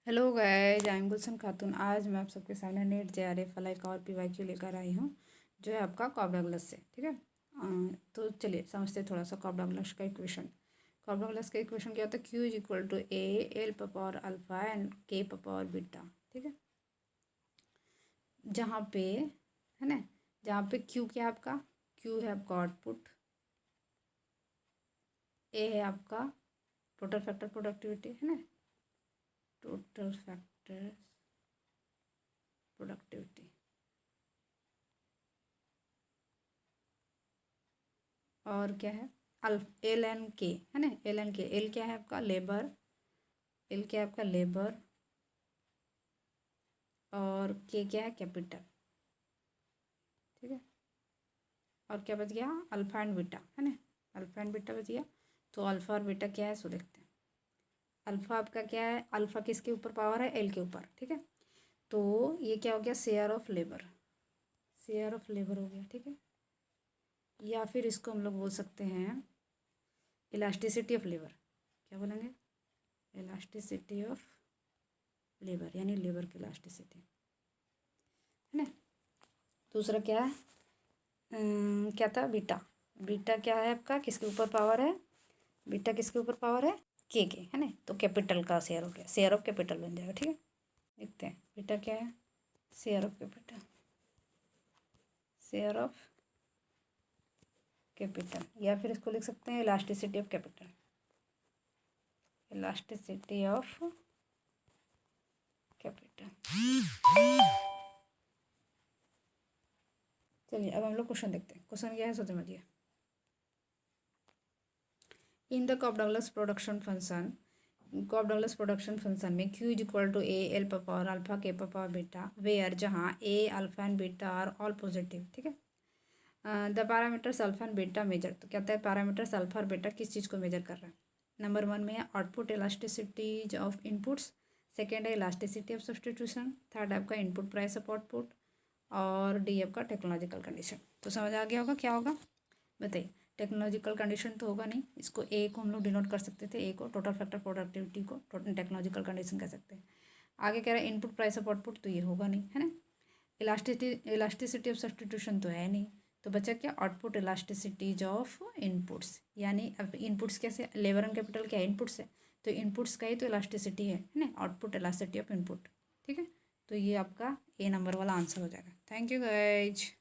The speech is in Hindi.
हेलो गाइस, आई एम गुलशन खातून। आज मैं आप सबके सामने नेट जेआरएफ वाला एक और पीवाईक्यू लेकर आई हूँ, जो है आपका कॉब डगलस से। ठीक है। तो चलिए समझते हैं थोड़ा सा कॉब डगलस का इक्वेशन। कॉब डगलस का इक्वेशन क्या होता है? Q is equal to A L power alpha and K power beta. ठीक है। जहाँ पे है ना, जहाँ पे क्यू क्या है आपका? क्यू है आपका आउटपुट, ए है आपका टोटल फैक्टर प्रोडक्टिविटी, है ना, टोटल फैक्टर प्रोडक्टिविटी, और क्या है? एल एन के, है ना, एल एन के। एल क्या है आपका? लेबर। एल क्या है आपका? लेबर। और के क्या है? कैपिटल। ठीक है। और क्या बच गया? अल्फा एंड बीटा, है ना, अल्फा एंड बीटा बच गया। तो अल्फा और बीटा क्या है सो देखते हैं। अल्फा आपका क्या है? अल्फा किसके ऊपर पावर है? एल के ऊपर। ठीक है। तो ये क्या हो गया? Share of labour. Share of labour हो गया। ठीक है। या फिर इसको हम लोग बोल सकते हैं इलास्टिसिटी ऑफ लेबर। क्या बोलेंगे? इलास्टिसिटी ऑफ लेबर, यानी लेबर की इलास्टिसिटी, है ना। दूसरा क्या है? क्या था? बीटा। बीटा क्या है आपका? किसके ऊपर पावर है? बीटा किसके ऊपर पावर है? के, है ना। तो कैपिटल का शेयर हो गया, शेयर ऑफ कैपिटल बन जाएगा। ठीक है। देखते हैं बीटा क्या है। Share of capital, share of capital, या फिर इसको लिख सकते हैं elasticity of capital, elasticity of capital. चलिए अब हम लोग क्वेश्चन देखते हैं। क्वेश्चन क्या है सो समझिए। In the Cobb Douglas production function, Cobb Douglas production function में Q is equal to A L power alpha के पावर बीटा, वेयर जहाँ A alpha and beta are all positive. ठीक है। The parameters alpha and beta measure, तो कहता है पैरामीटर्स अल्फा और बीटा किस चीज़ को मेजर कर रहा है? नंबर 1 में है output elasticity of inputs, second है इलास्टिसिटी ऑफ सब्सटीट्यूशन, थर्ड आपका इनपुट प्राइस ऑफ आउटपुट, और डी आपका टेक्नोलॉजिकल कंडीशन। तो समझ आ गया होगा क्या होगा? बताइए। टेक्नोलॉजिकल कंडीशन तो होगा नहीं, इसको ए को हम लोग डिनोट कर सकते थे, ए को टोटल फैक्टर प्रोडक्टिविटी को टोटल टेक्नोलॉजिकल कंडीशन कह सकते हैं। आगे कह रहा है इनपुट प्राइस ऑफ आउटपुट, तो ये होगा नहीं, है ना। इलास्टिसिटी ऑफ सब्सटीट्यूशन तो है नहीं, तो बचा क्या? आउटपुट इलास्टिसिटीज ऑफ इनपुट्स, यानी अब इनपुट्स कैसे? लेबर एंड कैपिटल क्या है? इनपुट्स है, तो इनपुट्स का ही तो इलास्टिसिटी है ना, आउटपुट इलास्टिसिटी ऑफ इनपुट। ठीक है। तो ये आपका ए नंबर वाला आंसर हो जाएगा। Thank you guys.